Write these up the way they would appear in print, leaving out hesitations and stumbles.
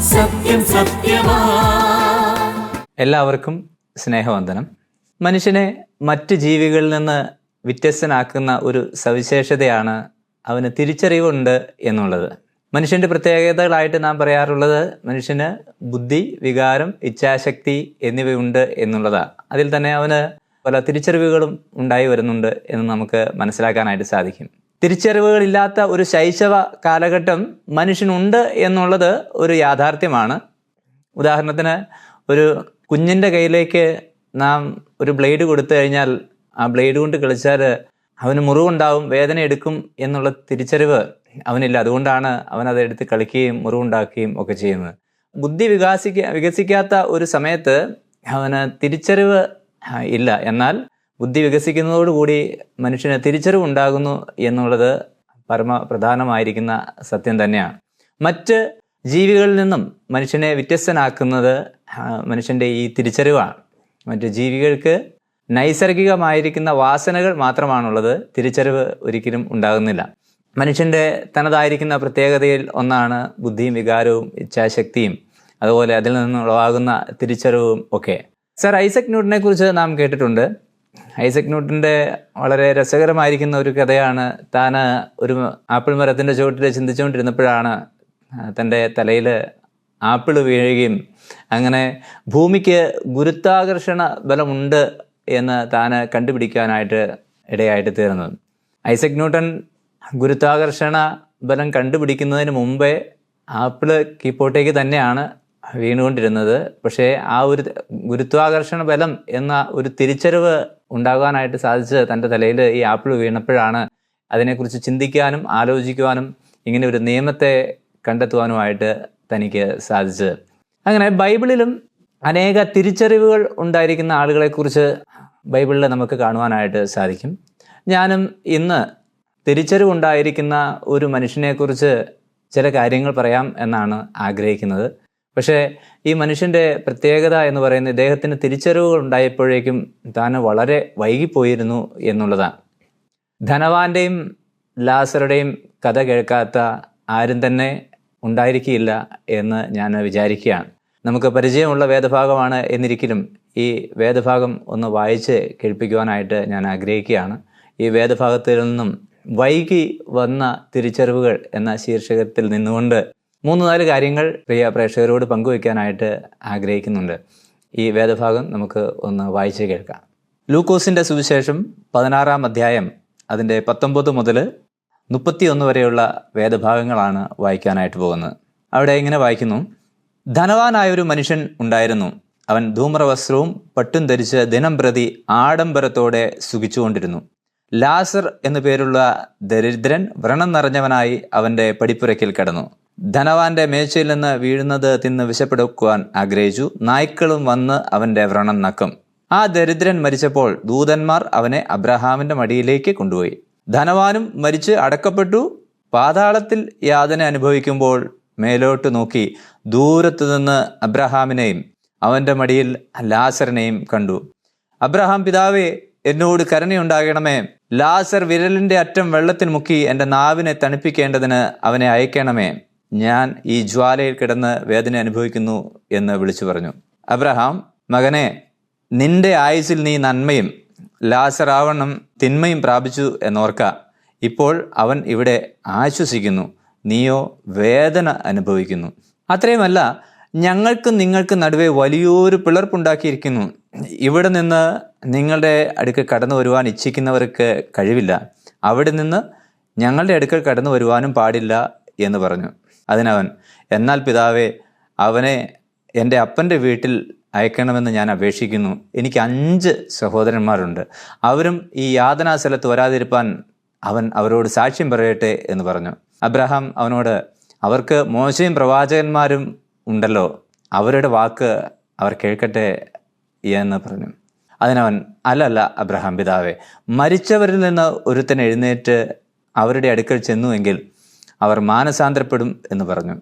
സത്യം സത്യമാ. എല്ലാവർക്കും സ്നേഹവന്ദനം. മനുഷ്യനെ മറ്റ് ജീവികളിൽ നിന്ന് വ്യത്യസ്തനാക്കുന്ന ഒരു സവിശേഷതയാണ് അവന് തിരിച്ചറിവുണ്ട് എന്നുള്ളത്. മനുഷ്യൻ്റെ പ്രത്യേകതകളായിട്ട് നാം പറയാറുള്ളത് മനുഷ്യന് ബുദ്ധി, വികാരം, ഇച്ഛാശക്തി എന്നിവയുണ്ട് എന്നുള്ളതാണ്. അതിൽ തന്നെ അവന് പല തിരിച്ചറിവുകളും ഉണ്ടായി വരുന്നുണ്ട് എന്ന് നമുക്ക് മനസ്സിലാക്കാനായിട്ട് സാധിക്കും. തിരിച്ചറിവുകളില്ലാത്ത ഒരു ശൈശവ കാലഘട്ടം മനുഷ്യനുണ്ട് എന്നുള്ളത് ഒരു യാഥാർത്ഥ്യമാണ്. ഉദാഹരണത്തിന്, ഒരു കുഞ്ഞിൻ്റെ കയ്യിലേക്ക് നാം ഒരു ബ്ലേഡ് കൊടുത്തു കഴിഞ്ഞാൽ ആ ബ്ലേഡ് കൊണ്ട് കളിച്ചാൽ അവന് മുറിവുണ്ടാവും, വേദന എടുക്കും എന്നുള്ള തിരിച്ചറിവ് അവനില്ല. അതുകൊണ്ടാണ് അവനതെടുത്ത് കളിക്കുകയും മുറിവുണ്ടാക്കുകയും ഒക്കെ ചെയ്യുന്നത്. ബുദ്ധി വികസിക്കാത്ത ഒരു സമയത്ത് അവന് തിരിച്ചറിവ് ഇല്ല. എന്നാൽ ബുദ്ധി വികസിക്കുന്നതോടുകൂടി മനുഷ്യന് തിരിച്ചറിവ് ഉണ്ടാകുന്നു എന്നുള്ളത് പരമപ്രധാനമായിരിക്കുന്ന സത്യം തന്നെയാണ്. മറ്റ് ജീവികളിൽ നിന്നും മനുഷ്യനെ വ്യത്യസ്തനാക്കുന്നത് മനുഷ്യൻ്റെ ഈ തിരിച്ചറിവാണ്. മറ്റ് ജീവികൾക്ക് നൈസർഗികമായിരിക്കുന്ന വാസനകൾ മാത്രമാണുള്ളത്, തിരിച്ചറിവ് ഒരിക്കലും ഉണ്ടാകുന്നില്ല. മനുഷ്യൻ്റെ തനതായിരിക്കുന്ന പ്രത്യേകതയിൽ ഒന്നാണ് ബുദ്ധിയും വികാരവും ഇച്ഛാശക്തിയും, അതുപോലെ അതിൽ നിന്നുളവാകുന്ന തിരിച്ചറിവും ഒക്കെ. സർ ഐസക് ന്യൂട്ടനെ കുറിച്ച് നാം കേട്ടിട്ടുണ്ട്. ഐസക് ന്യൂട്ടൻ്റെ വളരെ രസകരമായിരിക്കുന്ന ഒരു കഥയാണ്. താൻ ഒരു ആപ്പിൾ മരത്തിൻ്റെ ചുവട്ടിൽ ചിന്തിച്ചുകൊണ്ടിരുന്നപ്പോഴാണ് തൻ്റെ തലയിൽ ആപ്പിൾ വീഴുകയും അങ്ങനെ ഭൂമിക്ക് ഗുരുത്വാകർഷണ ബലമുണ്ട് എന്ന് താൻ കണ്ടുപിടിക്കാനായിട്ട് ഇടയായിട്ട് തീർന്നത്. ഐസക് ന്യൂട്ടൻ ഗുരുത്വാകർഷണ ബലം കണ്ടുപിടിക്കുന്നതിന് മുമ്പേ ആപ്പിള് കീഴ്പോട്ടേക്ക് തന്നെയാണ് വീണുകൊണ്ടിരുന്നത്. പക്ഷേ ആ ഒരു ഗുരുത്വാകർഷണ ബലം എന്ന ഒരു തിരിച്ചറിവ് ഉണ്ടാകാനായിട്ട് സാധിച്ചത് തൻ്റെ തലയിൽ ഈ ആപ്പിൾ വീണപ്പോഴാണ്. അതിനെക്കുറിച്ച് ചിന്തിക്കാനും ആലോചിക്കുവാനും ഇങ്ങനെ ഒരു നിയമത്തെ കണ്ടെത്തുവാനുമായിട്ട് തനിക്ക് സാധിച്ചത്. അങ്ങനെ ബൈബിളിലും അനേക തിരിച്ചറിവുകൾ ഉണ്ടായിരിക്കുന്ന ആളുകളെക്കുറിച്ച് ബൈബിളിൽ നമുക്ക് കാണുവാനായിട്ട് സാധിക്കും. ഞാനും ഇന്ന് തിരിച്ചറിവുണ്ടായിരിക്കുന്ന ഒരു മനുഷ്യനെക്കുറിച്ച് ചില കാര്യങ്ങൾ പറയാം എന്നാണ് ആഗ്രഹിക്കുന്നത്. പക്ഷേ ഈ മനുഷ്യൻ്റെ പ്രത്യേകത എന്ന് പറയുന്നത് ഇദ്ദേഹത്തിന് തിരിച്ചറിവുകൾ ഉണ്ടായപ്പോഴേക്കും താൻ വളരെ വൈകിപ്പോയിരുന്നു എന്നുള്ളതാണ്. ധനവാന്റെയും ലാസറുടെയും കഥ കേൾക്കാത്ത ആരും തന്നെ ഉണ്ടായിരിക്കില്ല എന്ന് ഞാൻ വിചാരിക്കുകയാണ്. നമുക്ക് പരിചയമുള്ള വേദഭാഗമാണ് എന്നിരിക്കലും ഈ വേദഭാഗം ഒന്ന് വായിച്ച് കേൾപ്പിക്കുവാനായിട്ട് ഞാൻ ആഗ്രഹിക്കുകയാണ്. ഈ വേദഭാഗത്തിൽ നിന്നും വൈകി വന്ന തിരിച്ചറിവുകൾ എന്ന ശീർഷകത്തിൽ നിന്നുകൊണ്ട് 3-4 കാര്യങ്ങൾ പ്രിയ പ്രേക്ഷകരോട് പങ്കുവയ്ക്കാനായിട്ട് ആഗ്രഹിക്കുന്നുണ്ട്. ഈ വേദഭാഗം നമുക്ക് ഒന്ന് വായിച്ച് കേൾക്കാം. ലൂക്കോസിൻ്റെ സുവിശേഷം 16-ാം അധ്യായം അതിൻ്റെ 19 മുതൽ 31 വരെയുള്ള വേദഭാഗങ്ങളാണ് വായിക്കാനായിട്ട് പോകുന്നത്. അവിടെ ഇങ്ങനെ വായിക്കുന്നു: ധനവാനായൊരു മനുഷ്യൻ ഉണ്ടായിരുന്നു. അവൻ ധൂമ്രവസ്ത്രവും പട്ടും ധരിച്ച് ദിനം പ്രതി ആഡംബരത്തോടെ സുഖിച്ചുകൊണ്ടിരുന്നു. ലാസർ എന്നു പേരുള്ള ദരിദ്രൻ വ്രണം നിറഞ്ഞവനായി അവൻ്റെ പടിപ്പുരയ്ക്കിൽ കിടന്നു. ധനവാന്റെ മേശയിൽ നിന്ന് വീഴുന്നത് തിന്ന് വിശപ്പെടുക്കുവാൻ ആഗ്രഹിച്ചു. നായ്ക്കളും വന്ന് അവൻ്റെ വ്രണം നക്കും. ആ ദരിദ്രൻ മരിച്ചപ്പോൾ ദൂതന്മാർ അവനെ അബ്രഹാമിൻ്റെ മടിയിലേക്ക് കൊണ്ടുപോയി. ധനവാനും മരിച്ച് അടക്കപ്പെട്ടു. പാതാളത്തിൽ യാതന അനുഭവിക്കുമ്പോൾ മേലോട്ട് നോക്കി ദൂരത്തു നിന്ന് അബ്രഹാമിനെയും അവൻ്റെ മടിയിൽ ലാസറിനെയും കണ്ടു. അബ്രഹാം, പിതാവേ, എന്നോട് കരുണയുണ്ടാകണമേ. ലാസർ വിരലിൻ്റെ അറ്റം വെള്ളത്തിൽ മുക്കി എൻ്റെ നാവിനെ തണുപ്പിക്കേണ്ടതിന് അവനെ അയക്കണമേ. ഞാൻ ഈ ജ്വാലയിൽ കിടന്ന് വേദന അനുഭവിക്കുന്നു എന്ന് വിളിച്ചു പറഞ്ഞു. അബ്രഹാം, മകനെ, നിന്റെ ആയുസ്സിൽ നീ നന്മയും ലാസറാവണ്ണം തിന്മയും പ്രാപിച്ചു എന്നോർക്ക. ഇപ്പോൾ അവൻ ഇവിടെ ആശ്വസിക്കുന്നു, നീയോ വേദന അനുഭവിക്കുന്നു. അത്രയുമല്ല, ഞങ്ങൾക്കും നിങ്ങൾക്ക് നടുവേ വലിയൊരു പിളർപ്പുണ്ടാക്കിയിരിക്കുന്നു. ഇവിടെ നിന്ന് നിങ്ങളുടെ അടുക്കൽ കടന്നു വരുവാൻ ഇച്ഛിക്കുന്നവർക്ക് കഴിവില്ല. അവിടെ നിന്ന് ഞങ്ങളുടെ അടുക്കൽ കടന്നു വരുവാനും പാടില്ല എന്ന് പറഞ്ഞു. അതിനവൻ, എന്നാൽ പിതാവേ, അവനെ എൻ്റെ അപ്പൻ്റെ വീട്ടിൽ അയക്കണമെന്ന് ഞാൻ അപേക്ഷിക്കുന്നു. എനിക്ക് 5 സഹോദരന്മാരുണ്ട്. അവരും ഈ യാതനാസ്ഥലത്ത് വരാതിരിപ്പാൻ അവൻ അവരോട് സാക്ഷ്യം പറയട്ടെ എന്ന് പറഞ്ഞു. അബ്രഹാം അവനോട്, അവർക്ക് മോശയും പ്രവാചകന്മാരും ഉണ്ടല്ലോ, അവരുടെ വാക്ക് അവർ കേൾക്കട്ടെ എന്ന് പറഞ്ഞു. അതിനവൻ, അല്ലല്ല അബ്രഹാം പിതാവേ, മരിച്ചവരിൽ നിന്ന് ഒരുത്തൻ എഴുന്നേറ്റ് അവരുടെ അടുക്കൽ ചെന്നുവെങ്കിൽ അവർ മാനസാന്തരപ്പെടും എന്ന് പറഞ്ഞു.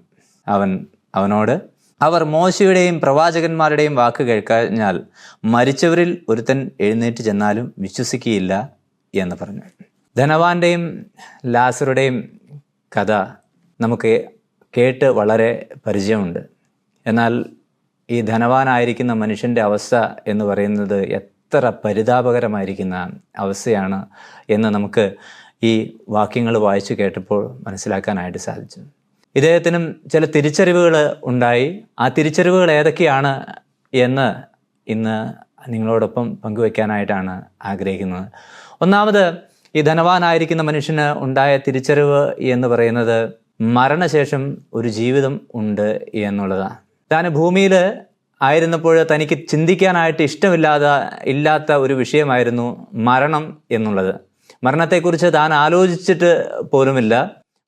അവനോട്, അവർ മോശയുടെയും പ്രവാചകന്മാരുടെയും വാക്ക് കേൾക്കഴിഞ്ഞാൽ മരിച്ചവരിൽ ഒരുത്തൻ എഴുന്നേറ്റ് ചെന്നാലും വിശ്വസിക്കുകയില്ല എന്ന് പറഞ്ഞു. ധനവാന്റെയും ലാസറുടെയും കഥ നമുക്ക് കേട്ട് വളരെ പരിചയമുണ്ട്. എന്നാൽ ഈ ധനവാനായിരിക്കുന്ന മനുഷ്യൻ്റെ അവസ്ഥ എന്ന് പറയുന്നത് എത്ര പരിതാപകരമായിരിക്കുന്ന അവസ്ഥയാണ് എന്ന് നമുക്ക് ഈ വാക്യങ്ങൾ വായിച്ചു കേട്ടപ്പോൾ മനസ്സിലാക്കാനായിട്ട് സാധിച്ചു. ഇദ്ദേഹത്തിനും ചില തിരിച്ചറിവുകൾ ഉണ്ടായി. ആ തിരിച്ചറിവുകൾ ഏതൊക്കെയാണ് എന്ന് ഇന്ന് നിങ്ങളോടൊപ്പം പങ്കുവയ്ക്കാനായിട്ടാണ് ആഗ്രഹിക്കുന്നത്. ഒന്നാമത്, ഈ ധനവാനായിരിക്കുന്ന മനുഷ്യന് ഉണ്ടായ തിരിച്ചറിവ് എന്ന് പറയുന്നത് മരണശേഷം ഒരു ജീവിതം ഉണ്ട് എന്നുള്ളതാണ്. താൻ ഭൂമിയിൽ ആയിരുന്നപ്പോൾ തനിക്ക് ചിന്തിക്കാനായിട്ട് ഇല്ലാത്ത ഒരു വിഷയമായിരുന്നു മരണം എന്നുള്ളത്. മരണത്തെക്കുറിച്ച് താൻ ആലോചിച്ചിട്ട് പോലുമില്ല.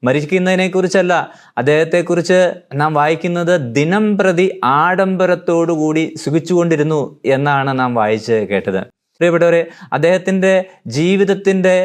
മരിക്കുന്നതിനെക്കുറിച്ചല്ല, അദ്ദേഹത്തെക്കുറിച്ച് നാം വായിക്കുന്നത് ദിനം പ്രതി ആഡംബരത്തോടുകൂടി സുഖിച്ചുകൊണ്ടിരുന്നു എന്നാണ് നാം വായിച്ച് കേട്ടത്. പ്രിയപ്പെട്ടവരെ, അദ്ദേഹത്തിൻ്റെ ജീവിതത്തിൻ്റെ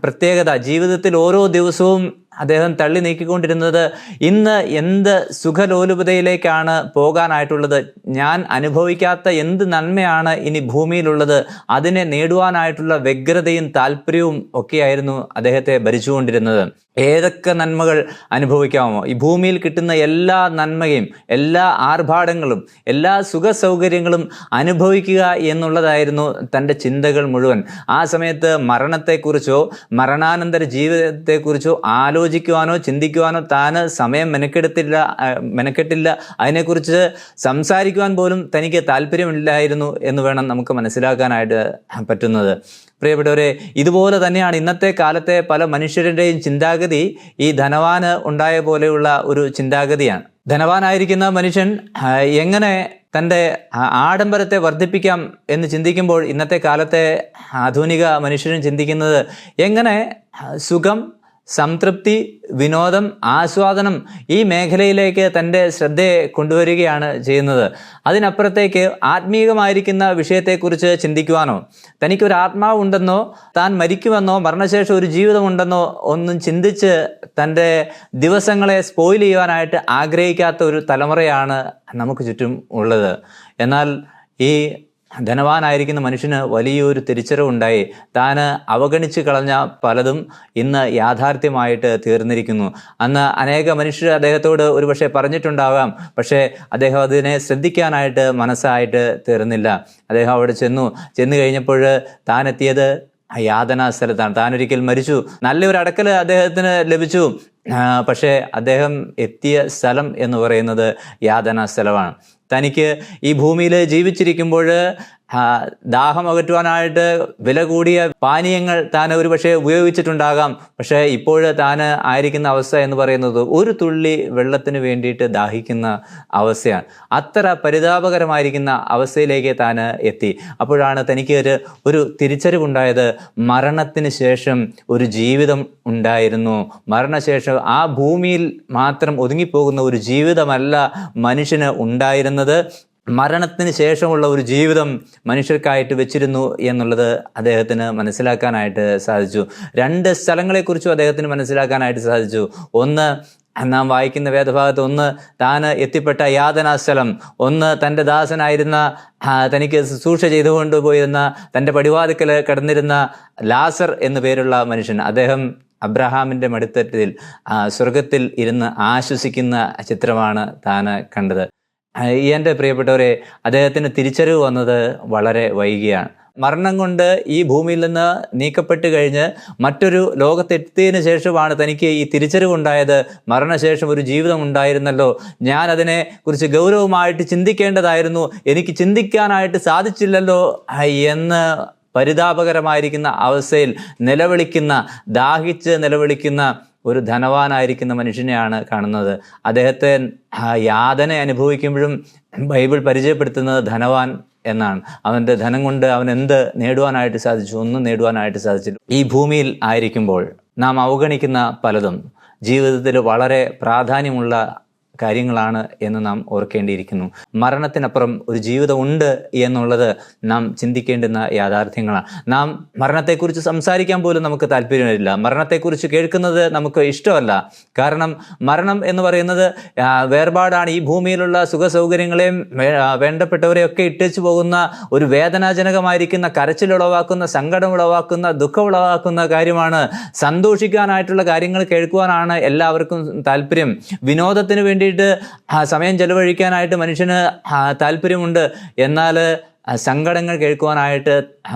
പ്രത്യേകത, ജീവിതത്തിൽ ഓരോ ദിവസവും അദ്ദേഹം തള്ളി നീക്കിക്കൊണ്ടിരുന്നത് ഇന്ന് എന്ത് സുഖലോലുപതയിലേക്കാണ് പോകാനായിട്ടുള്ളത്, ഞാൻ അനുഭവിക്കാത്ത എന്ത് നന്മയാണ് ഇനി ഭൂമിയിലുള്ളത്, അതിനെ നേടുവാനായിട്ടുള്ള വ്യഗ്രതയും താല്പര്യവും ഒക്കെയായിരുന്നു അദ്ദേഹത്തെ ഭരിച്ചുകൊണ്ടിരുന്നത്. ഏതൊക്കെ നന്മകൾ അനുഭവിക്കാമോ, ഈ ഭൂമിയിൽ കിട്ടുന്ന എല്ലാ നന്മയും എല്ലാ ആർഭാടങ്ങളും എല്ലാ സുഖ സൗകര്യങ്ങളും അനുഭവിക്കുക എന്നുള്ളതായിരുന്നു തൻ്റെ ചിന്തകൾ മുഴുവൻ. ആ സമയത്ത് മരണത്തെക്കുറിച്ചോ മരണാനന്തര ജീവിതത്തെക്കുറിച്ചോ ആലോചിക്കുവാനോ ചിന്തിക്കുവാനോ താന് സമയം മെനക്കെട്ടില്ല. അതിനെക്കുറിച്ച് സംസാരിക്കുവാൻ പോലും തനിക്ക് താല്പര്യമില്ലായിരുന്നു എന്ന് വേണം നമുക്ക് മനസ്സിലാക്കാനായിട്ട് പറ്റുന്നത്. പ്രിയപ്പെട്ടവരെ, ഇതുപോലെ തന്നെയാണ് ഇന്നത്തെ കാലത്തെ പല മനുഷ്യരുടെയും ചിന്താഗതി. ഈ ധനവാന് ഉണ്ടായ പോലെയുള്ള ഒരു ചിന്താഗതിയാണ്. ധനവാനായിരിക്കുന്ന മനുഷ്യൻ എങ്ങനെ തൻ്റെ ആഡംബരത്തെ വർദ്ധിപ്പിക്കാം എന്ന് ചിന്തിക്കുമ്പോൾ ഇന്നത്തെ കാലത്തെ ആധുനിക മനുഷ്യരും ചിന്തിക്കുന്നത് എങ്ങനെ സുഖം, സംതൃപ്തി, വിനോദം, ആസ്വാദനം ഈ മേഖലയിലേക്ക് തൻ്റെ ശ്രദ്ധയെ കൊണ്ടുവരികയാണ് ചെയ്യുന്നത്. അതിനപ്പുറത്തേക്ക് ആത്മീയമായിരിക്കുന്ന വിഷയത്തെക്കുറിച്ച് ചിന്തിക്കുവാനോ തനിക്കൊരു ആത്മാവുണ്ടെന്നോ താൻ മരിക്കുമെന്നോ മരണശേഷം ഒരു ജീവിതമുണ്ടെന്നോ ഒന്നും ചിന്തിച്ച് തൻ്റെ ദിവസങ്ങളെ സ്പോയിൽ ചെയ്യുവാനായിട്ട് ആഗ്രഹിക്കാത്ത ഒരു തലമുറയാണ് നമുക്ക് ചുറ്റും ഉള്ളത്. എന്നാൽ ഈ ധനവാനായിരിക്കുന്ന മനുഷ്യന് വലിയൊരു തിരിച്ചറിവുണ്ടായി. താന് അവഗണിച്ച് കളഞ്ഞ പലതും ഇന്ന് യാഥാർത്ഥ്യമായിട്ട് തീർന്നിരിക്കുന്നു. അന്ന് അനേക മനുഷ്യർ അദ്ദേഹത്തോട് ഒരുപക്ഷെ പറഞ്ഞിട്ടുണ്ടാകാം, പക്ഷേ അദ്ദേഹം അതിനെ ശ്രദ്ധിക്കാനായിട്ട് മനസ്സായിട്ട് തീർന്നില്ല. അദ്ദേഹം അവിടെ ചെന്ന് കഴിഞ്ഞപ്പോൾ താൻ എത്തിയത് യാതനാ സ്ഥലത്താണ്. താനൊരിക്കൽ മരിച്ചു. നല്ലൊരു അടക്കൽ അദ്ദേഹത്തിന് ലഭിച്ചു. പക്ഷേ അദ്ദേഹം എത്തിയ സ്ഥലം എന്ന് പറയുന്നത് യാതനാ സ്ഥലമാണ്. തനിക്ക് ഈ ഭൂമിയിൽ ജീവിച്ചിരിക്കുമ്പോൾ ദാഹം അകറ്റുവാനായിട്ട് വില കൂടിയ പാനീയങ്ങൾ താൻ ഒരുപക്ഷെ ഉപയോഗിച്ചിട്ടുണ്ടാകാം. പക്ഷേ ഇപ്പോൾ താൻ ആയിരിക്കുന്ന അവസ്ഥ എന്ന് പറയുന്നത് ഒരു തുള്ളി വെള്ളത്തിന് വേണ്ടിയിട്ട് ദാഹിക്കുന്ന അവസ്ഥയാണ്. അത്ര പരിതാപകരമായിരിക്കുന്ന അവസ്ഥയിലേക്ക് താൻ എത്തി. അപ്പോഴാണ് തനിക്ക് ഒരു തിരിച്ചറിവുണ്ടായത്. മരണത്തിന് ശേഷം ഒരു ജീവിതം ഉണ്ടായിരുന്നു. മരണശേഷം ആ ഭൂമിയിൽ മാത്രം ഒതുങ്ങിപ്പോകുന്ന ഒരു ജീവിതമല്ല മനുഷ്യന് ഉണ്ടായിരുന്നത്. മരണത്തിന് ശേഷമുള്ള ഒരു ജീവിതം മനുഷ്യർക്കായിട്ട് വെച്ചിരുന്നു എന്നുള്ളത് അദ്ദേഹത്തിന് മനസ്സിലാക്കാനായിട്ട് സാധിച്ചു. 2 സ്ഥലങ്ങളെക്കുറിച്ചും അദ്ദേഹത്തിന് മനസ്സിലാക്കാനായിട്ട് സാധിച്ചു. ഒന്ന്, നാം വായിക്കുന്ന വേദഭാഗത്ത്, ഒന്ന് താൻ എത്തിപ്പെട്ട യാതനാസ്ഥലം, ഒന്ന് തൻ്റെ ദാസനായിരുന്ന തനിക്ക് ശുശ്രൂഷ ചെയ്തുകൊണ്ട് പോയിരുന്ന തൻ്റെ പടിവാതിക്കൽ കിടന്നിരുന്ന ലാസർ എന്നു പേരുള്ള മനുഷ്യൻ. അദ്ദേഹം അബ്രഹാമിൻ്റെ മടിത്തട്ടിൽ സ്വർഗത്തിൽ ഇരുന്ന് ആശ്വസിക്കുന്ന ചിത്രമാണ് താൻ കണ്ടത്. എൻ്റെ പ്രിയപ്പെട്ടവരെ, അദ്ദേഹത്തിന് തിരിച്ചറിവ് വന്നത് വളരെ വൈകിയാണ്. മരണം കൊണ്ട് ഈ ഭൂമിയിൽ നിന്ന് നീക്കപ്പെട്ട് കഴിഞ്ഞ് മറ്റൊരു ലോകത്തെത്തിയതിന് ശേഷമാണ് തനിക്ക് ഈ തിരിച്ചറിവുണ്ടായത്. മരണശേഷം ഒരു ജീവിതം ഉണ്ടായിരുന്നല്ലോ, ഞാൻ അതിനെ കുറിച്ച് ഗൗരവമായിട്ട് ചിന്തിക്കേണ്ടതായിരുന്നു, എനിക്ക് ചിന്തിക്കാനായിട്ട് സാധിച്ചില്ലല്ലോ എന്ന് പരിതാപകരമായിരിക്കുന്ന അവസ്ഥയിൽ ദാഹിച്ച് നിലവിളിക്കുന്ന ഒരു ധനവാനായിരിക്കുന്ന മനുഷ്യനെയാണ് കാണുന്നത്. അദ്ദേഹത്തെ യാതന അനുഭവിക്കുമ്പോഴും ബൈബിൾ പരിചയപ്പെടുത്തുന്നത് ധനവാൻ എന്നാണ്. അവൻ്റെ ധനം കൊണ്ട് അവൻ എന്ത് നേടുവാനായിട്ട് സാധിച്ചു? ഒന്നും നേടുവാനായിട്ട് സാധിച്ചില്ല. ഈ ഭൂമിയിൽ ആയിരിക്കുമ്പോൾ നാം അവഗണിക്കുന്ന പലതും ജീവിതത്തിൽ വളരെ പ്രാധാന്യമുള്ള കാര്യങ്ങളാണ് എന്ന് നാം ഓർക്കേണ്ടിയിരിക്കുന്നു. മരണത്തിനപ്പുറം ഒരു ജീവിതമുണ്ട് എന്നുള്ളത് നാം ചിന്തിക്കേണ്ടുന്ന യാഥാർത്ഥ്യങ്ങളാണ്. നാം മരണത്തെക്കുറിച്ച് സംസാരിക്കാൻ പോലും നമുക്ക് താല്പര്യമില്ല. മരണത്തെക്കുറിച്ച് കേൾക്കുന്നത് നമുക്ക് ഇഷ്ടമല്ല. കാരണം മരണം എന്ന് പറയുന്നത് വേർപാടാണ്. ഈ ഭൂമിയിലുള്ള സുഖ സൗകര്യങ്ങളെയും വേണ്ടപ്പെട്ടവരെയൊക്കെ ഇട്ടേച്ചു പോകുന്ന ഒരു വേദനാജനകമായിരിക്കുന്ന, കരച്ചിലുളവാക്കുന്ന, സങ്കടമുളവാക്കുന്ന, ദുഃഖമുളവാക്കുന്ന കാര്യമാണ്. സന്തോഷിക്കാനായിട്ടുള്ള കാര്യങ്ങൾ കേൾക്കുവാനാണ് എല്ലാവർക്കും താല്പര്യം. വിനോദത്തിന് വേണ്ടി വേണ്ടിയിട്ട് സമയം ചെലവഴിക്കാനായിട്ട് മനുഷ്യന് താല്പര്യമുണ്ട്. എന്നാൽ സങ്കടങ്ങൾ കേൾക്കുവാനായിട്ട്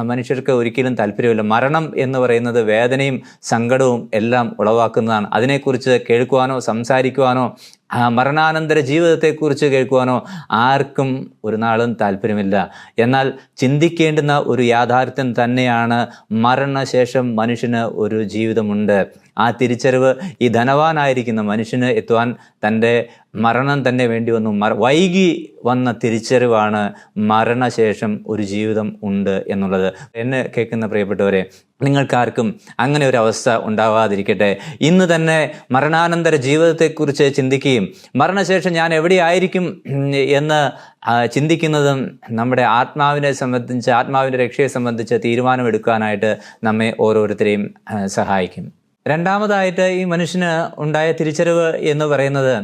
മനുഷ്യർക്ക് ഒരിക്കലും താല്പര്യമില്ല. മരണം എന്ന് പറയുന്നത് വേദനയും സങ്കടവും എല്ലാം ഉളവാക്കുന്നതാണ്. അതിനെക്കുറിച്ച് കേൾക്കുവാനോ സംസാരിക്കുവാനോ മരണാനന്തര ജീവിതത്തെക്കുറിച്ച് കേൾക്കുവാനോ ആർക്കും ഒരു നാളും താല്പര്യമില്ല. എന്നാൽ ചിന്തിക്കേണ്ടുന്ന ഒരു യാഥാർത്ഥ്യം തന്നെയാണ് മരണശേഷം മനുഷ്യന് ഒരു ജീവിതമുണ്ട്. ആ തിരിച്ചറിവ് ഈ ധനവാനായിരിക്കുന്ന മനുഷ്യന് എത്തുവാൻ തൻ്റെ മരണം തന്നെ വേണ്ടി വന്നു. വൈകി വന്ന തിരിച്ചറിവാണ് മരണശേഷം ഒരു ജീവിതം ഉണ്ട് എന്നുള്ളത്. എന്നെ കേൾക്കുന്ന പ്രിയപ്പെട്ടവരെ, നിങ്ങൾക്കാർക്കും അങ്ങനെ ഒരു അവസ്ഥ ഉണ്ടാവാതിരിക്കട്ടെ. ഇന്ന് തന്നെ മരണാനന്തര ജീവിതത്തെക്കുറിച്ച് ചിന്തിക്കുകയും മരണശേഷം ഞാൻ എവിടെയായിരിക്കും എന്ന് ചിന്തിക്കുന്നതും നമ്മുടെ ആത്മാവിനെ സംബന്ധിച്ച്, ആത്മാവിൻ്റെ രക്ഷയെ സംബന്ധിച്ച് തീരുമാനമെടുക്കാനായിട്ട് നമ്മെ ഓരോരുത്തരെയും സഹായിക്കും. രണ്ടാമതായിട്ട് ഈ മനുഷ്യന് ഉണ്ടായ തിരിച്ചറിവ് എന്ന് പറയുന്നത്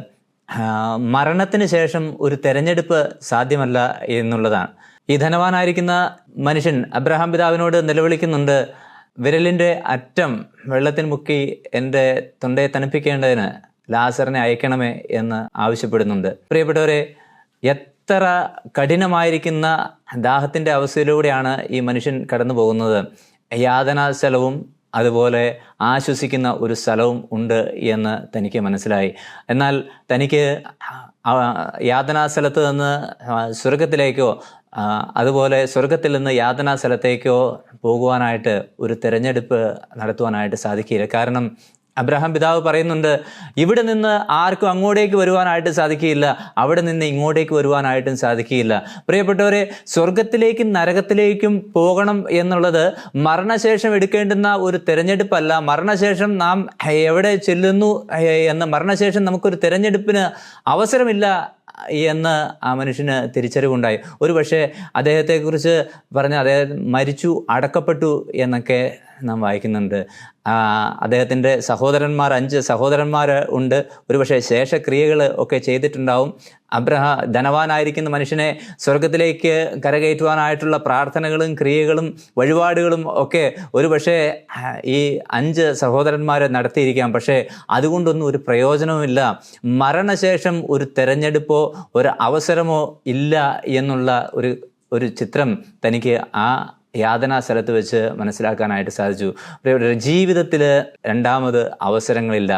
മരണത്തിന് ശേഷം ഒരു തെരഞ്ഞെടുപ്പ് സാധ്യമല്ല എന്നുള്ളതാണ്. ഈ ധനവാനായിരിക്കുന്ന മനുഷ്യൻ അബ്രഹാം പിതാവിനോട് നിലവിളിക്കുന്നുണ്ട്, വിരലിൻ്റെ അറ്റം വെള്ളത്തിൽ മുക്കി എൻ്റെ തൊണ്ടയെ തണുപ്പിക്കേണ്ടതിന് ലാസറിനെ അയക്കണമേ എന്ന് ആവശ്യപ്പെടുന്നുണ്ട്. പ്രിയപ്പെട്ടവരെ, എത്ര കഠിനമായിരിക്കുന്ന ദാഹത്തിൻ്റെ അവസ്ഥയിലൂടെയാണ് ഈ മനുഷ്യൻ കടന്നു പോകുന്നത്. യാതനാസ്ഥലവും അതുപോലെ ആശ്വസിക്കുന്ന ഒരു സ്ഥലവും ഉണ്ട് എന്ന് തനിക്ക് മനസ്സിലായി. എന്നാൽ തനിക്ക് യാതനാസ്ഥലത്ത് നിന്ന് സ്വർഗത്തിലേക്കോ അതുപോലെ സ്വർഗത്തിൽ നിന്ന് യാതനാ സ്ഥലത്തേക്കോ പോകുവാനായിട്ട് ഒരു തിരഞ്ഞെടുപ്പ് നടത്തുവാനായിട്ട് സാധിക്കില്ല. കാരണം അബ്രഹാം പിതാവ് പറയുന്നുണ്ട്, ഇവിടെ നിന്ന് ആർക്കും അങ്ങോട്ടേക്ക് വരുവാനായിട്ട് സാധിക്കുകയില്ല, അവിടെ നിന്ന് ഇങ്ങോട്ടേക്ക് വരുവാനായിട്ടും സാധിക്കുകയില്ല. പ്രിയപ്പെട്ടവരെ, സ്വർഗത്തിലേക്കും നരകത്തിലേക്കും പോകണം എന്നുള്ളത് മരണശേഷം എടുക്കേണ്ടുന്ന ഒരു തിരഞ്ഞെടുപ്പല്ല. മരണശേഷം നാം എവിടെ ചെല്ലുന്നു എന്ന്, മരണശേഷം നമുക്കൊരു തിരഞ്ഞെടുപ്പിന് അവസരമില്ല എന്ന് ആ മനുഷ്യന് തിരിച്ചറിവുണ്ടായി. ഒരു പക്ഷേ അദ്ദേഹത്തെക്കുറിച്ച് പറഞ്ഞ അദ്ദേഹം മരിച്ചു, അടക്കപ്പെട്ടു എന്നൊക്കെ നാം വായിക്കുന്നുണ്ട്. അദ്ദേഹത്തിൻ്റെ 5 സഹോദരന്മാർ ഉണ്ട്. ഒരുപക്ഷെ ശേഷക്രിയകൾ ഒക്കെ ചെയ്തിട്ടുണ്ടാവും. ധനവാനായിരിക്കുന്ന മനുഷ്യനെ സ്വർഗത്തിലേക്ക് കരകയറ്റുവാനായിട്ടുള്ള പ്രാർത്ഥനകളും ക്രിയകളും വഴിപാടുകളും ഒക്കെ ഒരുപക്ഷെ ഈ 5 സഹോദരന്മാരെ നടത്തിയിരിക്കാം. പക്ഷേ അതുകൊണ്ടൊന്നും ഒരു പ്രയോജനവുമില്ല. മരണശേഷം ഒരു തെരഞ്ഞെടുപ്പോ ഒരു അവസരമോ ഇല്ല എന്നുള്ള ഒരു ചിത്രം തനിക്ക് ആ യാതനാ സ്ഥലത്ത് വെച്ച് മനസ്സിലാക്കാനായിട്ട് സാധിച്ചു. ജീവിതത്തിൽ രണ്ടാമത് അവസരങ്ങളില്ല.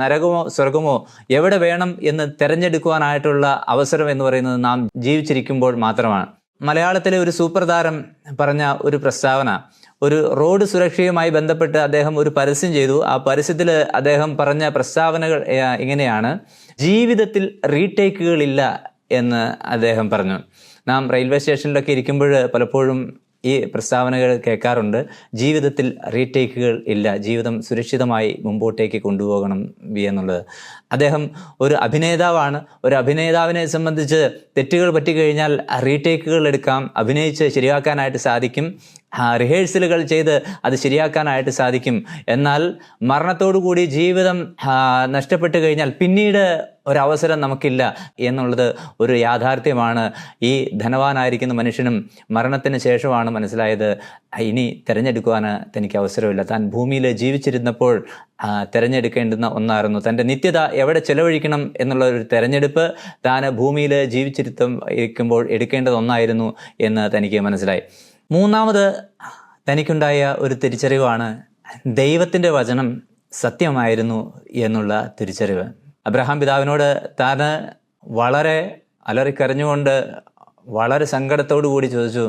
നരകമോ സ്വർഗമോ എവിടെ വേണം എന്ന് തിരഞ്ഞെടുക്കുവാനായിട്ടുള്ള അവസരം എന്ന് പറയുന്നത് നാം ജീവിച്ചിരിക്കുമ്പോൾ മാത്രമാണ്. മലയാളത്തിലെ ഒരു സൂപ്പർ താരം പറഞ്ഞ ഒരു പ്രസ്താവന, ഒരു റോഡ് സുരക്ഷയുമായി ബന്ധപ്പെട്ട് അദ്ദേഹം ഒരു പരസ്യം ചെയ്തു. ആ പരസ്യത്തിൽ അദ്ദേഹം പറഞ്ഞ പ്രസ്താവനകൾ ഇങ്ങനെയാണ്: ജീവിതത്തിൽ റീടേക്കുകളില്ല എന്ന് അദ്ദേഹം പറഞ്ഞു. നാം റെയിൽവേ സ്റ്റേഷനിലൊക്കെ ഇരിക്കുമ്പോൾ പലപ്പോഴും ഈ പ്രസ്താവനകൾ കേൾക്കാറുണ്ട്. ജീവിതത്തിൽ റീടേക്കുകൾ ഇല്ല, ജീവിതം സുരക്ഷിതമായി മുമ്പോട്ടേക്ക് കൊണ്ടുപോകണം എന്നുള്ളത്. അദ്ദേഹം ഒരു അഭിനേതാവാണ്. ഒരു അഭിനേതാവിനെ സംബന്ധിച്ച് തെറ്റുകൾ പറ്റിക്കഴിഞ്ഞാൽ റീടേക്കുകൾ എടുക്കാം, അഭിനയിച്ച് ശരിയാക്കാനായിട്ട് സാധിക്കും, റിഹേഴ്സലുകൾ ചെയ്ത് അത് ശരിയാക്കാനായിട്ട് സാധിക്കും. എന്നാൽ മരണത്തോടു കൂടി ജീവിതം നഷ്ടപ്പെട്ടു കഴിഞ്ഞാൽ പിന്നീട് ഒരവസരം നമുക്കില്ല എന്നുള്ളത് ഒരു യാഥാർത്ഥ്യമാണ്. ഈ ധനവാനായിരിക്കുന്ന മനുഷ്യനും മരണത്തിന് ശേഷമാണ് മനസ്സിലായത്, ഇനി തിരഞ്ഞെടുക്കുവാൻ തനിക്ക് അവസരമില്ല. താൻ ഭൂമിയിൽ ജീവിച്ചിരുന്നപ്പോൾ തിരഞ്ഞെടുക്കേണ്ടുന്ന ഒന്നായിരുന്നു. തൻ്റെ നിത്യത എവിടെ ചെലവഴിക്കണം എന്നുള്ള ഒരു തിരഞ്ഞെടുപ്പ് താൻ ഭൂമിയിൽ ഇരിക്കുമ്പോൾ എടുക്കേണ്ടത് ഒന്നായിരുന്നു എന്ന് തനിക്ക് മനസ്സിലായി. മൂന്നാമത് തനിക്കുണ്ടായ ഒരു തിരിച്ചറിവാണ് ദൈവത്തിൻ്റെ വചനം സത്യമായിരുന്നു എന്നുള്ള തിരിച്ചറിവ്. അബ്രഹാം പിതാവിനോട് താൻ വളരെ അലറിക്കരഞ്ഞുകൊണ്ട് വളരെ സങ്കടത്തോടു കൂടി ചോദിച്ചു,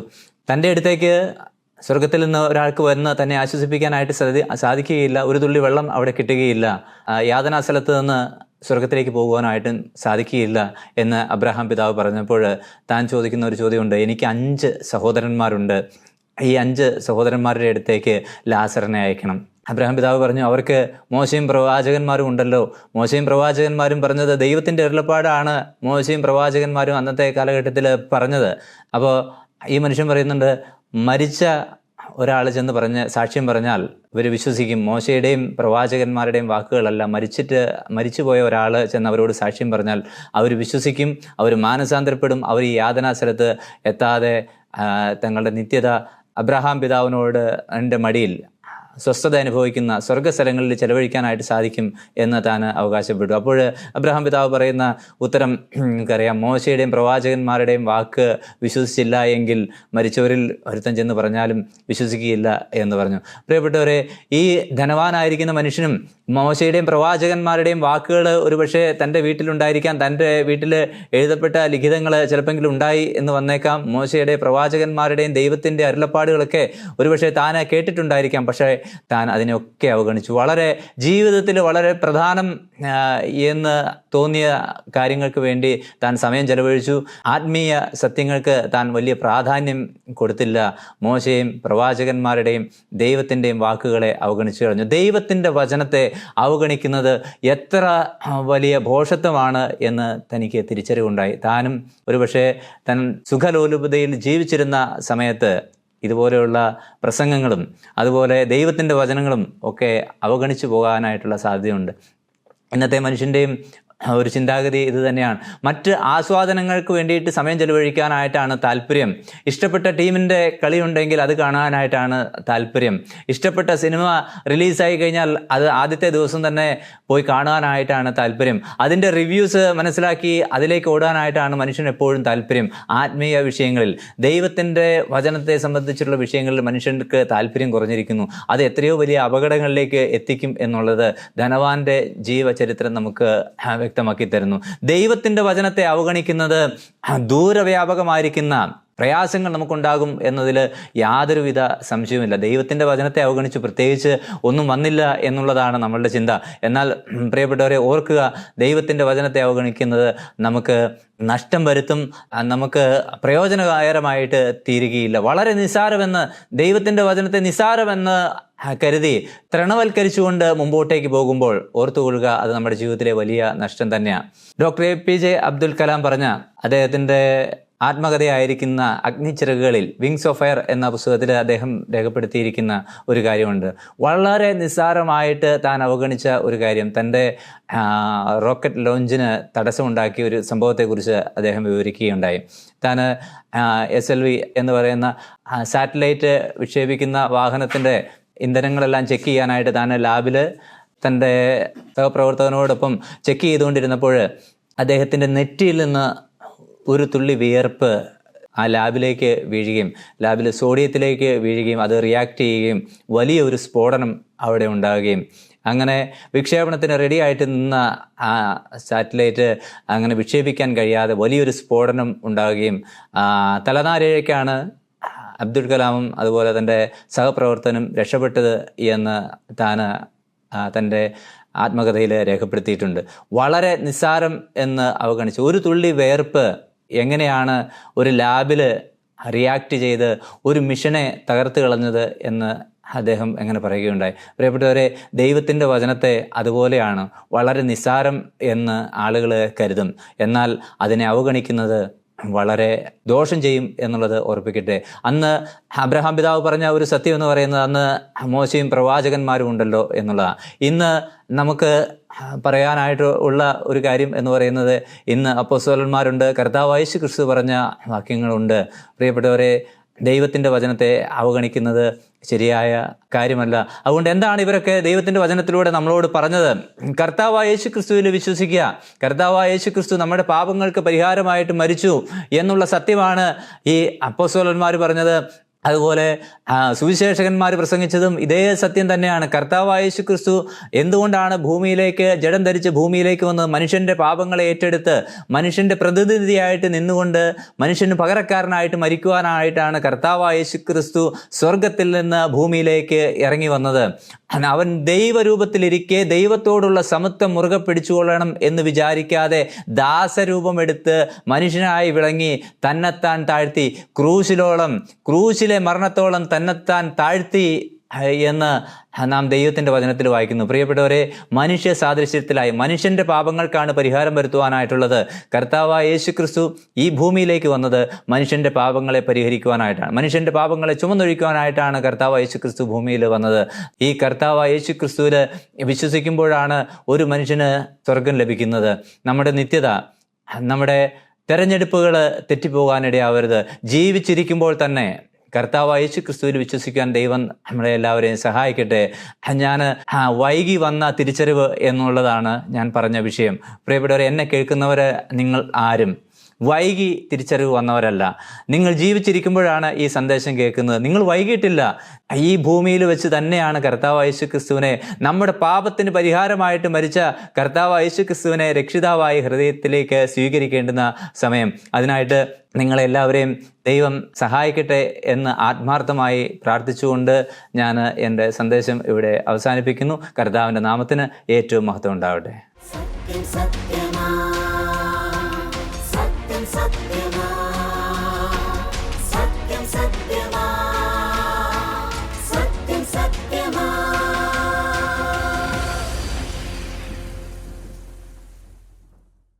തൻ്റെ അടുത്തേക്ക് സ്വർഗത്തിൽ നിന്ന് ഒരാൾക്ക് വന്ന് തന്നെ ആശ്വസിപ്പിക്കാനായിട്ട് സാധിക്കുകയില്ല, ഒരു തുള്ളി വെള്ളം അവിടെ കിട്ടുകയില്ല, യാതനാ സ്ഥലത്ത് നിന്ന് സ്വർഗത്തിലേക്ക് പോകുവാനായിട്ടും സാധിക്കുകയില്ല എന്ന് അബ്രഹാം പിതാവ് പറഞ്ഞപ്പോൾ താൻ ചോദിക്കുന്ന ഒരു ചോദ്യമുണ്ട്. എനിക്ക് 5 സഹോദരന്മാരുണ്ട്, ഈ 5 സഹോദരന്മാരുടെ അടുത്തേക്ക് ലാസറിനെ അയക്കണം. അബ്രഹാം പിതാവ് പറഞ്ഞു, അവർക്ക് മോശയും പ്രവാചകന്മാരും ഉണ്ടല്ലോ. മോശയും പ്രവാചകന്മാരും പറഞ്ഞത് ദൈവത്തിൻ്റെ അരുളപ്പാടാണ് മോശയും പ്രവാചകന്മാരും അന്നത്തെ കാലഘട്ടത്തിൽ പറഞ്ഞത്. അപ്പോൾ ഈ മനുഷ്യൻ പറയുന്നുണ്ട്, മരിച്ച ഒരാൾ ചെന്ന് സാക്ഷ്യം പറഞ്ഞാൽ ഇവർ വിശ്വസിക്കും. മോശയുടെയും പ്രവാചകന്മാരുടെയും വാക്കുകളല്ല, മരിച്ചുപോയ ഒരാൾ ചെന്ന് അവരോട് സാക്ഷ്യം പറഞ്ഞാൽ അവർ വിശ്വസിക്കും, അവർ മാനസാന്തരപ്പെടും, അവർ ഈ യാതനാ സ്ഥലത്ത് എത്താതെ തങ്ങളുടെ നിത്യത അബ്രഹാം പിതാവിനോട് എൻ്റെ മടിയിൽ സ്വസ്ഥത അനുഭവിക്കുന്ന സ്വർഗ്ഗസ്ഥലങ്ങളിൽ ചെലവഴിക്കാനായിട്ട് സാധിക്കും എന്ന് താൻ അവകാശപ്പെട്ടു. അപ്പോൾ അബ്രഹാം പിതാവ് പറയുന്ന ഉത്തരം നമുക്കറിയാം, മോശയുടെയും പ്രവാചകന്മാരുടെയും വാക്ക് വിശ്വസിച്ചില്ല എങ്കിൽ മരിച്ചവരിൽ ഒരുത്തൻ ചെന്ന് പറഞ്ഞാലും വിശ്വസിക്കുകയില്ല എന്ന് പറഞ്ഞു. പ്രിയപ്പെട്ടവരെ, ഈ ധനവാനായിരിക്കുന്ന മനുഷ്യനും മോശയുടെയും പ്രവാചകന്മാരുടെയും വാക്കുകൾ ഒരുപക്ഷെ തൻ്റെ വീട്ടിലുണ്ടായിരിക്കാം, തൻ്റെ വീട്ടിൽ എഴുതപ്പെട്ട ലിഖിതങ്ങൾ ചിലപ്പോൾ ഉണ്ടായി എന്ന് വന്നേക്കാം. മോശയുടെ പ്രവാചകന്മാരുടെയും ദൈവത്തിൻ്റെ അരുളപ്പാടുകളൊക്കെ ഒരുപക്ഷെ താൻ കേട്ടിട്ടുണ്ടായിരിക്കാം. പക്ഷേ താൻ അതിനെയൊക്കെ അവഗണിച്ചു. ജീവിതത്തിൽ വളരെ പ്രധാനം എന്ന് തോന്നിയ കാര്യങ്ങൾക്ക് വേണ്ടി താൻ സമയം ചെലവഴിച്ചു. ആത്മീയ സത്യങ്ങൾക്ക് താൻ വലിയ പ്രാധാന്യം കൊടുത്തില്ല. മോശയും പ്രവാചകന്മാരുടെയും ദൈവത്തിൻ്റെയും വാക്കുകളെ അവഗണിച്ചു കളഞ്ഞു. ദൈവത്തിൻ്റെ വചനത്തെ അവഗണിക്കുന്നത് എത്ര വലിയ ഭോഷത്വമാണ് എന്ന് തനിക്ക് തിരിച്ചറിവുണ്ടായി. താനും ഒരുപക്ഷെ താൻ സുഖലോലുപതയിൽ ജീവിച്ചിരുന്ന സമയത്ത് ഇതുപോലെയുള്ള പ്രസംഗങ്ങളും അതുപോലെ ദൈവത്തിൻ്റെ വചനങ്ങളും ഒക്കെ അവഗണിച്ചു പോകാനായിട്ടുള്ള സാധ്യതയുണ്ട്. ഇന്നത്തെ മനുഷ്യൻ്റെയും ഒരു ചിന്താഗതി ഇത് തന്നെയാണ്. മറ്റ് ആസ്വാദനങ്ങൾക്ക് വേണ്ടിയിട്ട് സമയം ചെലവഴിക്കാനായിട്ടാണ് താല്പര്യം. ഇഷ്ടപ്പെട്ട ടീമിൻ്റെ കളി ഉണ്ടെങ്കിൽ അത് കാണാനായിട്ടാണ് താല്പര്യം. ഇഷ്ടപ്പെട്ട സിനിമ റിലീസായി കഴിഞ്ഞാൽ അത് ആദ്യത്തെ ദിവസം തന്നെ പോയി കാണാനായിട്ടാണ് താല്പര്യം. അതിൻ്റെ റിവ്യൂസ് മനസ്സിലാക്കി അതിലേക്ക് ഓടാനായിട്ടാണ് മനുഷ്യന് എപ്പോഴും താല്പര്യം. ആത്മീയ വിഷയങ്ങളിൽ, ദൈവത്തിൻ്റെ വചനത്തെ സംബന്ധിച്ചുള്ള വിഷയങ്ങളിൽ മനുഷ്യർക്ക് താല്പര്യം കുറഞ്ഞിരിക്കുന്നു. അത് എത്രയോ വലിയ അപകടങ്ങളിലേക്ക് എത്തിക്കും എന്നുള്ളത് ധനവാന്റെ ജീവചരിത്രം നമുക്ക് വ്യക്തമാക്കി തരുന്നു. ദൈവത്തിൻ്റെ വചനത്തെ അവഗണിക്കുന്നത് ദൂരവ്യാപകമായിരിക്കുന്ന പ്രയാസങ്ങൾ നമുക്കുണ്ടാകും എന്നതിൽ യാതൊരുവിധ സംശയവുമില്ല. ദൈവത്തിൻ്റെ വചനത്തെ അവഗണിച്ചു പ്രത്യേകിച്ച് ഒന്നും വന്നില്ല എന്നുള്ളതാണ് നമ്മളുടെ ചിന്ത. എന്നാൽ പ്രിയപ്പെട്ടവരെ ഓർക്കുക, ദൈവത്തിൻ്റെ വചനത്തെ അവഗണിക്കുന്നത് നമുക്ക് നഷ്ടം വരുത്തും, നമുക്ക് പ്രയോജനകരമായിട്ട് തീരുകയില്ല. വളരെ നിസ്സാരമെന്ന്, ദൈവത്തിൻ്റെ വചനത്തെ നിസ്സാരമെന്ന് കരുതി തൃണവൽക്കരിച്ചുകൊണ്ട് മുമ്പോട്ടേക്ക് പോകുമ്പോൾ ഓർത്തുകൊള്ളുക, അത് നമ്മുടെ ജീവിതത്തിലെ വലിയ നഷ്ടം തന്നെയാണ്. ഡോക്ടർ APJ അബ്ദുൽ കലാം പറഞ്ഞ അദ്ദേഹത്തിൻ്റെ ആത്മകഥയായിരിക്കുന്ന അഗ്നിച്ചിറകുകളിൽ, വിങ്സ് ഓഫ് ഫയർ എന്ന പുസ്തകത്തിൽ അദ്ദേഹം രേഖപ്പെടുത്തിയിരിക്കുന്ന ഒരു കാര്യമുണ്ട്. വളരെ നിസ്സാരമായിട്ട് താൻ അവഗണിച്ച ഒരു കാര്യം, തൻ്റെ റോക്കറ്റ് ലോഞ്ചിന് തടസ്സമുണ്ടാക്കിയ ഒരു സംഭവത്തെക്കുറിച്ച് അദ്ദേഹം വിവരിക്കുകയുണ്ടായി. താൻ SLV എന്ന് പറയുന്ന സാറ്റലൈറ്റ് വിക്ഷേപിക്കുന്ന വാഹനത്തിൻ്റെ ഇന്ധനങ്ങളെല്ലാം ചെക്ക് ചെയ്യാനായിട്ട് താൻ ലാബിൽ തൻ്റെ സഹപ്രവർത്തകനോടൊപ്പം ചെക്ക് ചെയ്തുകൊണ്ടിരുന്നപ്പോൾ അദ്ദേഹത്തിൻ്റെ നെറ്റിയിൽ നിന്ന് ഒരു തുള്ളി വിയർപ്പ് ആ ലാബിലേക്ക് വീഴുകയും ലാബിൽ സോഡിയത്തിലേക്ക് വീഴുകയും അത് റിയാക്ട് ചെയ്യുകയും വലിയ ഒരു സ്ഫോടനം അവിടെ ഉണ്ടാവുകയും അങ്ങനെ വിക്ഷേപണത്തിന് റെഡിയായിട്ട് നിന്ന ആ സാറ്റലൈറ്റ് അങ്ങനെ വിക്ഷേപിക്കാൻ കഴിയാതെ വലിയൊരു സ്ഫോടനം ഉണ്ടാവുകയും തലനാരിഴയ്ക്കാണ് അബ്ദുൽ കലാമും അതുപോലെ തൻ്റെ സഹപ്രവർത്തകനും രക്ഷപ്പെട്ടത് എന്ന് താൻ തൻ്റെ ആത്മകഥയിൽ രേഖപ്പെടുത്തിയിട്ടുണ്ട്. വളരെ നിസ്സാരം എന്ന് അവഗണിച്ചു ഒരു തുള്ളി വിയർപ്പ് എങ്ങനെയാണ് ഒരു ലാബിൽ റിയാക്ട് ചെയ്ത് ഒരു മിഷനെ തകർത്ത് കളഞ്ഞത് എന്ന് അദ്ദേഹം എങ്ങനെ പറയുകയുണ്ടായി. പ്രിയപ്പെട്ടവരെ, ദൈവത്തിൻ്റെ വചനത്തെ അതുപോലെയാണ് വളരെ നിസ്സാരം എന്ന് ആളുകൾ കരുതും. എന്നാൽ അതിനെ അവഗണിക്കുന്നത് വളരെ ദോഷം ചെയ്യും എന്നുള്ളത് ഓർപ്പിക്കട്ടെ. അന്ന് അബ്രഹാം പിതാവ് പറഞ്ഞ ഒരു സത്യം എന്ന് പറയുന്നത് അന്ന് മോശയും പ്രവാചകന്മാരും ഉണ്ടല്ലോ എന്നുള്ളതാണ്. ഇന്ന് നമുക്ക് പറയാനായിട്ട് ഉള്ള ഒരു കാര്യം എന്ന് പറയുന്നത് ഇന്ന് അപ്പോസ്തലന്മാരുണ്ട്, കർത്താവായ യേശു ക്രിസ്തു പറഞ്ഞ വാക്യങ്ങളുണ്ട്. പ്രിയപ്പെട്ടവരെ, ദൈവത്തിൻ്റെ വചനത്തെ അവഗണിക്കുന്നത് ശരിയായ കാര്യമല്ല. അതുകൊണ്ട് എന്താണ് ഇവരൊക്കെ ദൈവത്തിൻ്റെ വചനത്തിലൂടെ നമ്മളോട് പറഞ്ഞത്? കർത്താവായ യേശു ക്രിസ്തുവിൽ വിശ്വസിക്കുക, കർത്താവായ യേശു ക്രിസ്തു നമ്മുടെ പാപങ്ങൾക്ക് പരിഹാരമായിട്ട് മരിച്ചു എന്നുള്ള സത്യമാണ് ഈ അപ്പോസ്തലന്മാർ പറഞ്ഞത്. അതുപോലെ സുവിശേഷകന്മാർ പ്രസംഗിച്ചതും ഇതേ സത്യം തന്നെയാണ്. കർത്താവായ യേശു ക്രിസ്തു എന്തുകൊണ്ടാണ് ഭൂമിയിലേക്ക് ജഡം ധരിച്ച് ഭൂമിയിലേക്ക് വന്ന് മനുഷ്യൻ്റെ പാപങ്ങളെ ഏറ്റെടുത്ത് മനുഷ്യൻ്റെ പ്രതിനിധിയായിട്ട് നിന്നുകൊണ്ട് മനുഷ്യന് പകരക്കാരനായിട്ട് മരിക്കുവാനായിട്ടാണ് കർത്താവായ യേശു ക്രിസ്തു സ്വർഗത്തിൽ നിന്ന് ഭൂമിയിലേക്ക് ഇറങ്ങി വന്നത്. അവൻ ദൈവരൂപത്തിലിരിക്കെ ദൈവത്തോടുള്ള സമത്വം മുറുകെ പിടിച്ചുകൊള്ളണം എന്ന് വിചാരിക്കാതെ ദാസരൂപമെടുത്ത് മനുഷ്യനായി വിളങ്ങി തന്നെത്താൻ താഴ്ത്തി ക്രൂശിലെ മരണത്തോളം തന്നെത്താൻ താഴ്ത്തി എന്ന് നാം ദൈവത്തിൻ്റെ വചനത്തിൽ വായിക്കുന്നു. പ്രിയപ്പെട്ടവരെ, മനുഷ്യ സാദൃശ്യത്തിലായി മനുഷ്യൻ്റെ പാപങ്ങൾക്കാണ് പരിഹാരം വരുത്തുവാനായിട്ടുള്ളത്. കർത്താവായ യേശു ക്രിസ്തു ഈ ഭൂമിയിലേക്ക് വന്നത് മനുഷ്യൻ്റെ പാപങ്ങളെ പരിഹരിക്കുവാനായിട്ടാണ്, മനുഷ്യൻ്റെ പാപങ്ങളെ ചുമന്നൊഴിക്കുവാനായിട്ടാണ് കർത്താവായ യേശു ക്രിസ്തു ഭൂമിയിൽ വന്നത്. ഈ കർത്താവായ യേശു ക്രിസ്തുവിൽ വിശ്വസിക്കുമ്പോഴാണ് ഒരു മനുഷ്യന് സ്വർഗം ലഭിക്കുന്നത്. നമ്മുടെ നിത്യത, നമ്മുടെ തെരഞ്ഞെടുപ്പുകൾ തെറ്റിപ്പോകാനിടയാവരുത്. ജീവിച്ചിരിക്കുമ്പോൾ തന്നെ കർത്താവ് യേശു ക്രിസ്തുവിൽ വിശ്വസിക്കാൻ ദൈവം നമ്മളെ എല്ലാവരെയും സഹായിക്കട്ടെ. ഞാൻ വൈകി വന്ന തിരിച്ചറിവ് എന്നുള്ളതാണ് ഞാൻ പറഞ്ഞ വിഷയം. പ്രിയപ്പെട്ടവരെ, എന്നെ കേൾക്കുന്നവർ നിങ്ങൾ ആരും വൈകി തിരിച്ചറിവ് വന്നവരല്ല. നിങ്ങൾ ജീവിച്ചിരിക്കുമ്പോഴാണ് ഈ സന്ദേശം കേൾക്കുന്നത്. നിങ്ങൾ വൈകിട്ടില്ല. ഈ ഭൂമിയിൽ വെച്ച് തന്നെയാണ് കർത്താവ് യേശു ക്രിസ്തുവിനെ, നമ്മുടെ പാപത്തിന് പരിഹാരമായിട്ട് മരിച്ച കർത്താവ് യേശു ക്രിസ്തുവിനെ രക്ഷിതാവായി ഹൃദയത്തിലേക്ക് സ്വീകരിക്കേണ്ടുന്ന സമയം. അതിനായിട്ട് നിങ്ങളെല്ലാവരെയും ദൈവം സഹായിക്കട്ടെ എന്ന് ആത്മാർത്ഥമായി പ്രാർത്ഥിച്ചുകൊണ്ട് ഞാൻ എൻ്റെ സന്ദേശം ഇവിടെ അവസാനിപ്പിക്കുന്നു. കർത്താവിൻ്റെ നാമത്തിന് ഏറ്റവും മഹത്വം ഉണ്ടാവട്ടെ.